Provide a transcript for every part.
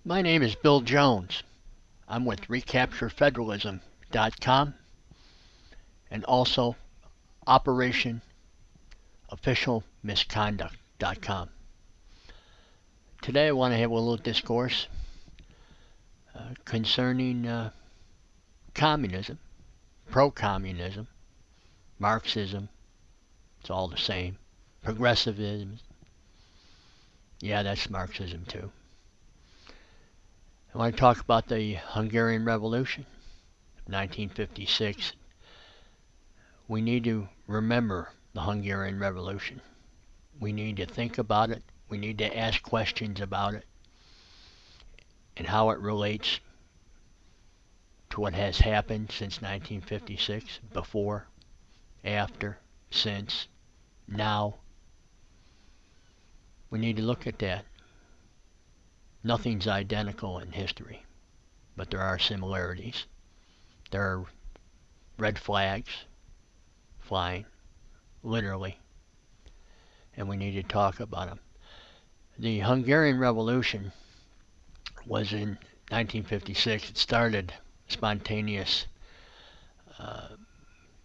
My name is Bill Jones. I'm with recapturefederalism.com and also Operation Official Misconduct.com. Today I want to have a little discourse concerning communism, pro-communism, Marxism, it's all the same, progressivism, yeah, that's Marxism too. I want to talk about the Hungarian Revolution, 1956. We need to remember the Hungarian Revolution. We need to think about it. We need to ask questions about it and how it relates to what has happened since 1956, before, after, since, now. We need to look at that. Nothing's identical in history, but there are similarities. There are red flags flying, literally, and we need to talk about them. The Hungarian Revolution was in 1956. It started spontaneous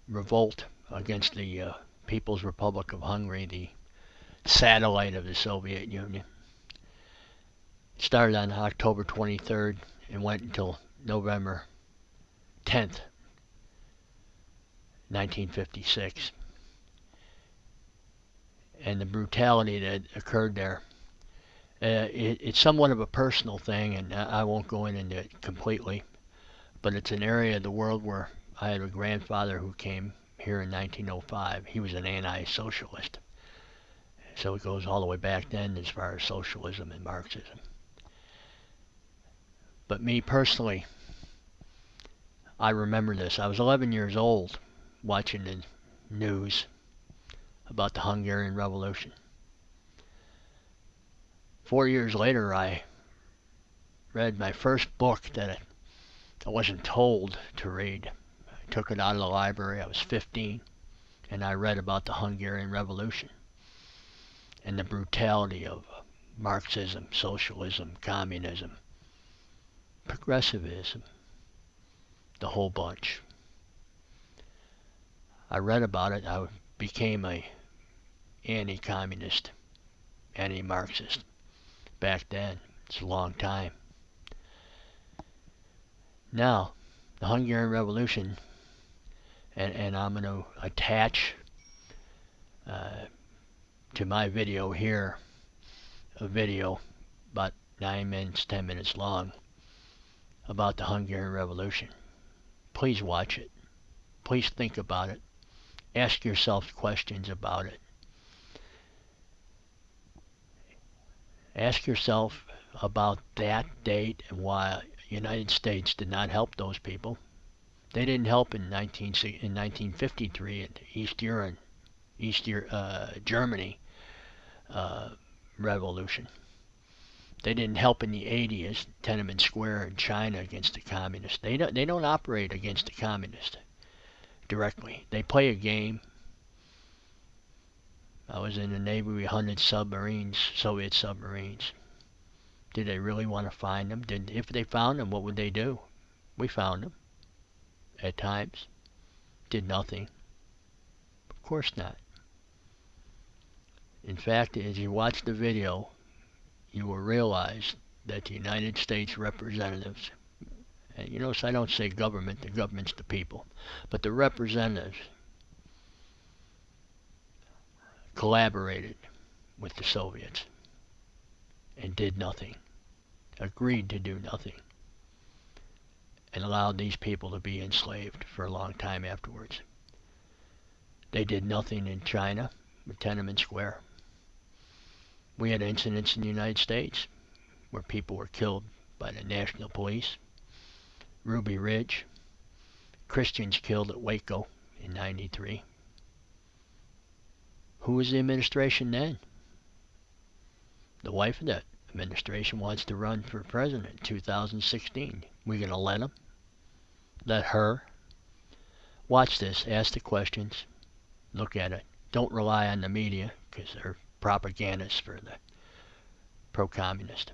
revolt against the People's Republic of Hungary, the satellite of the Soviet Union. It started on October 23rd and went until November 10th, 1956. And the brutality that occurred there, it's somewhat of a personal thing, and I won't go into it completely, but it's an area of the world where I had a grandfather who came here in 1905. He was an anti-socialist. So it goes all the way back then as far as socialism and Marxism. But me personally, I remember this. I was 11 years old watching the news about the Hungarian Revolution. 4 years later, I read my first book that I wasn't told to read. I took it out of the library. I was 15, and I read about the Hungarian Revolution and the brutality of Marxism, socialism, communism, progressivism, the whole bunch. I read about it. I became a anti-communist, anti-Marxist back then. It's a long time. Now, the Hungarian Revolution, and I'm going to attach to my video here a video about 9 minutes, 10 minutes long about the Hungarian Revolution. Please watch it. Please think about it. Ask yourself questions about it. Ask yourself about that date and why the United States did not help those people. They didn't help in 1953 in East Germany revolution. They didn't help in the 80s, Tiananmen Square in China against the communists. They don't operate against the communists directly. They play a game. I was in the Navy. We hunted submarines, Soviet submarines. Did they really want to find them? If they found them, what would they do? We found them at times. Did nothing. Of course not. In fact, as you watch the video, you will realize that the United States representatives, and you notice I don't say government, the government's the people, but the representatives collaborated with the Soviets and did nothing, agreed to do nothing, and allowed these people to be enslaved for a long time afterwards. They did nothing in China with Tiananmen Square. We had incidents in the United States where people were killed by the National Police. Ruby Ridge, Christians killed at Waco in '93. Who was the administration then? The wife of that administration wants to run for president in 2016. We're going to let him? Let her? Watch this. Ask the questions. Look at it. Don't rely on the media because they're propagandists for the pro-communist.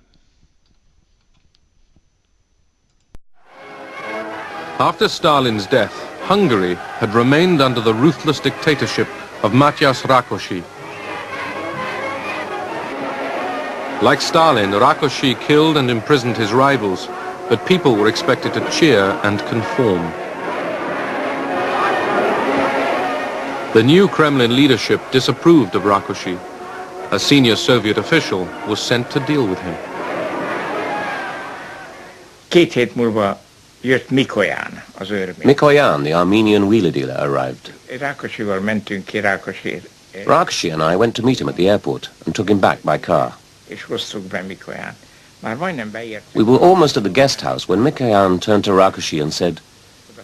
After Stalin's death, Hungary had remained under the ruthless dictatorship of Mátyás Rákosi. Like Stalin, Rákosi killed and imprisoned his rivals, but people were expected to cheer and conform. The new Kremlin leadership disapproved of Rákosi. A senior Soviet official was sent to deal with him. 2 hét múlva jött Mikoyan, az őrmény. Mikoyan, the Armenian wheeler dealer, arrived. Rákosival mentünk ki Rákosért, Rákosi and I went to meet him at the airport and took him back by car. és hoztuk be Mikoyan. Már majdnem beértünk. We were almost at the guest house when Mikoyan turned to Rákosi and said,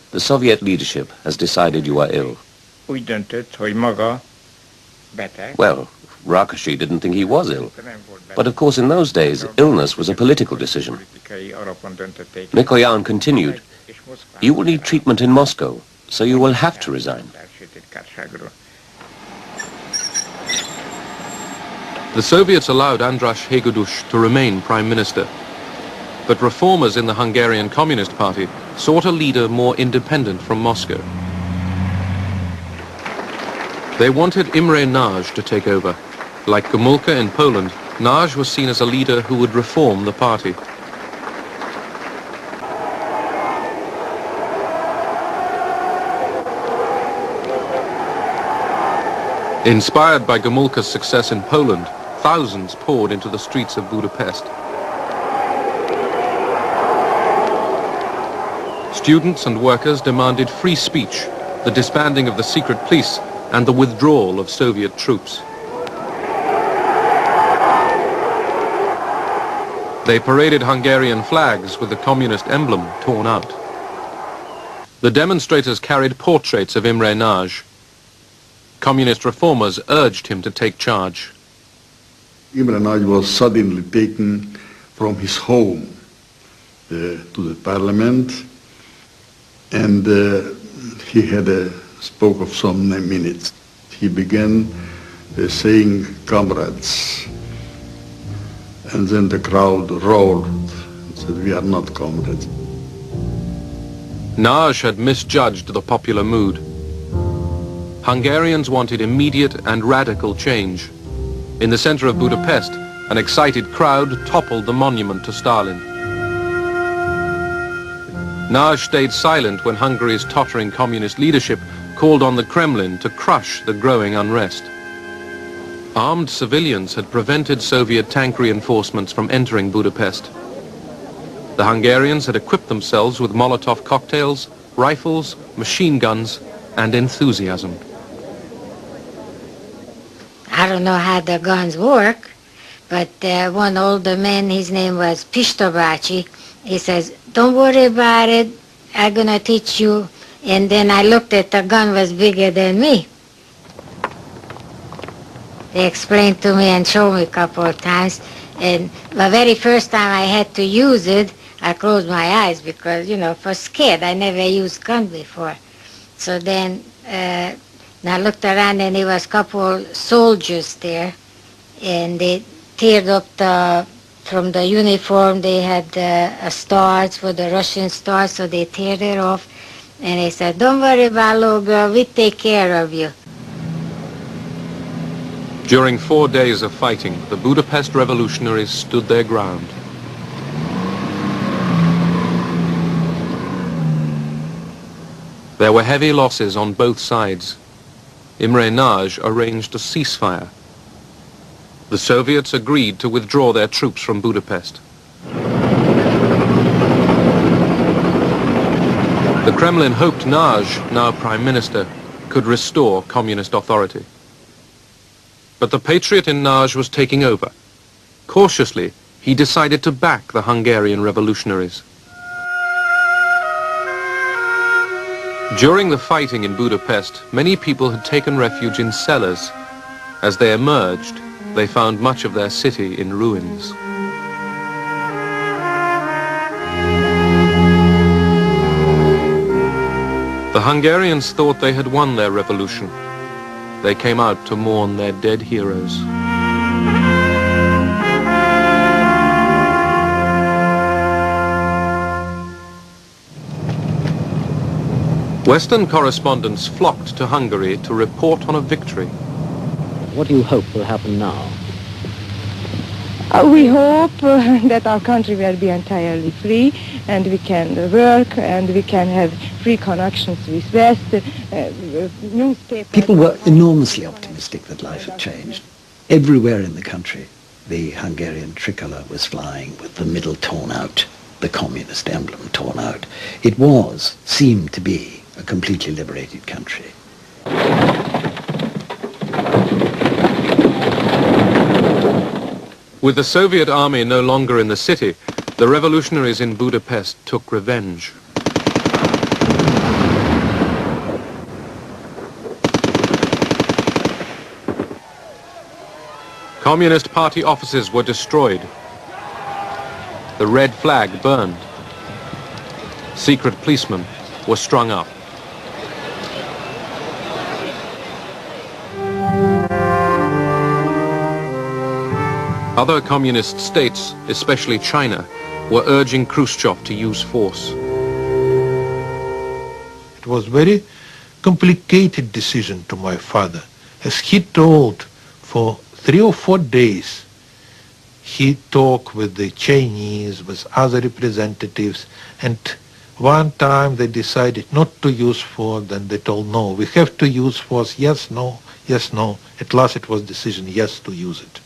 "The Soviet leadership has decided you are ill." Úgy döntött, hogy maga beteg. Well, Rákosi didn't think he was ill. But of course in those days, illness was a political decision. Politikai alapon döntötték. Mikoyan continued, "You will need treatment in Moscow, so you will have to resign." The Soviets allowed András Hegedűs to remain prime minister. But reformers in the Hungarian Communist Party sought a leader more independent from Moscow. They wanted Imre Nagy to take over. Like Gomulka in Poland, Nagy was seen as a leader who would reform the party. Inspired by Gomulka's success in Poland, thousands poured into the streets of Budapest. Students and workers demanded free speech, the disbanding of the secret police, and the withdrawal of Soviet troops. They paraded Hungarian flags with the communist emblem torn out. The demonstrators carried portraits of Imre Nagy. Communist reformers urged him to take charge. Imre Nagy was suddenly taken from his home to the parliament, and he spoke of some minutes. He began saying, "Comrades," and then the crowd roared and said, "We are not comrades." Nagy had misjudged the popular mood. Hungarians wanted immediate and radical change. In the center of Budapest, an excited crowd toppled the monument to Stalin. Nagy stayed silent when Hungary's tottering communist leadership called on the Kremlin to crush the growing unrest. Armed civilians had prevented Soviet tank reinforcements from entering Budapest. The Hungarians had equipped themselves with Molotov cocktails, rifles, machine guns, and enthusiasm. I don't know how the guns work, but one older man, his name was Pista bácsi, he says, "Don't worry about it, I'm gonna teach you." And then I looked at the gun was bigger than me. They explained to me and showed me a couple of times. And the very first time I had to use it, I closed my eyes because, you know, I was scared. I never used gun before. So then I looked around and there was a couple soldiers there, and they teared up from the uniform. They had stars for the Russian stars, so they teared it off. And they said, "Don't worry about little girl, we take care of you." During 4 days of fighting, the Budapest revolutionaries stood their ground. There were heavy losses on both sides. Imre Nagy arranged a ceasefire. The Soviets agreed to withdraw their troops from Budapest. The Kremlin hoped Nagy, now prime minister, could restore communist authority. But the patriot in Nagy was taking over. Cautiously, he decided to back the Hungarian revolutionaries. During the fighting in Budapest, many people had taken refuge in cellars. As they emerged, they found much of their city in ruins. The Hungarians thought they had won their revolution. They came out to mourn their dead heroes. Western correspondents flocked to Hungary to report on a victory. What do you hope will happen now? We hope that our country will be entirely free and we can work and we can have free connections with West. Newspapers. People were enormously optimistic that life had changed. Everywhere in the country, the Hungarian tricolour was flying with the middle torn out, the communist emblem torn out. It seemed to be, a completely liberated country. With the Soviet army no longer in the city, the revolutionaries in Budapest took revenge. Communist Party offices were destroyed. The red flag burned. Secret policemen were strung up. Other communist states, especially China, were urging Khrushchev to use force. It was a very complicated decision to my father. As he told, for 3 or 4 days, he talked with the Chinese, with other representatives, and one time they decided not to use force, then they told no, we have to use force, yes, no, yes, no. At last it was decision yes to use it.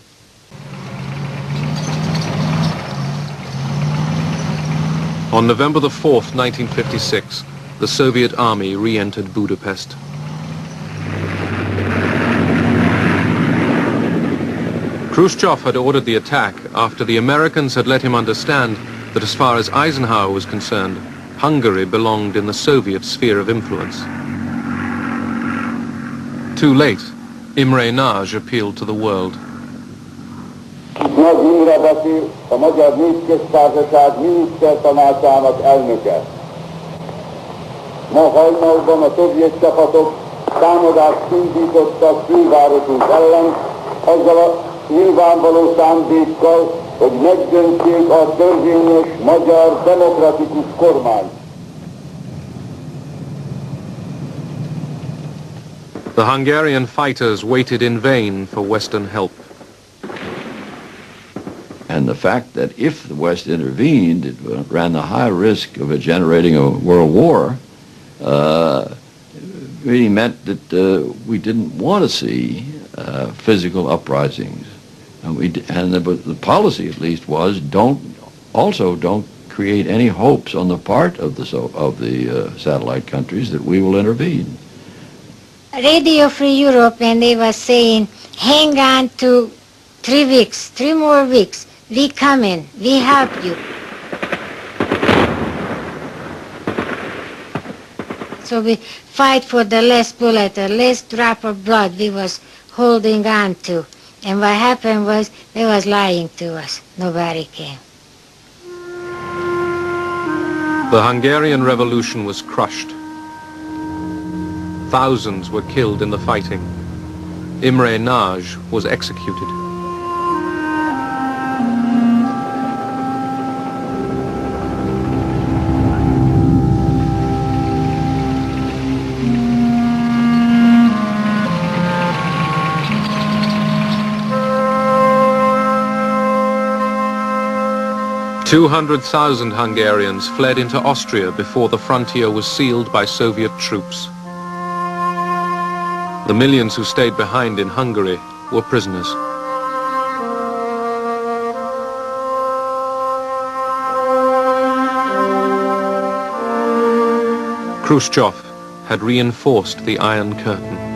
On November the 4th, 1956, the Soviet army re-entered Budapest. Khrushchev had ordered the attack after the Americans had let him understand that as far as Eisenhower was concerned, Hungary belonged in the Soviet sphere of influence. Too late, Imre Nagy appealed to the world. Nagy Imre beszél, a Magyar Népköztársaság minisztertanácsának elnöke. Ma hajnalban a szovjet csapatok támadást indítottak fővárosunk ellen, azzal a nyilvánvaló szándékkal, hogy megdöntsék a törvényes magyar demokratikus kormányt. The Hungarian fighters waited in vain for Western help. And the fact that if the West intervened, it ran the high risk of generating a world war, really meant that we didn't want to see physical uprisings. And the policy, at least, was don't create any hopes on the part of the satellite countries that we will intervene. Radio Free Europe, and they were saying, hang on to 3 weeks, 3 more weeks. We come in, we help you. So we fight for the last bullet, the last drop of blood we was holding on to. And what happened was they was lying to us. Nobody came. The Hungarian Revolution was crushed. Thousands were killed in the fighting. Imre Nagy was executed. "200,000 Hungarians fled into Austria before the frontier was sealed by Soviet troops. The millions who stayed behind in Hungary were prisoners. Khrushchev had reinforced the Iron Curtain.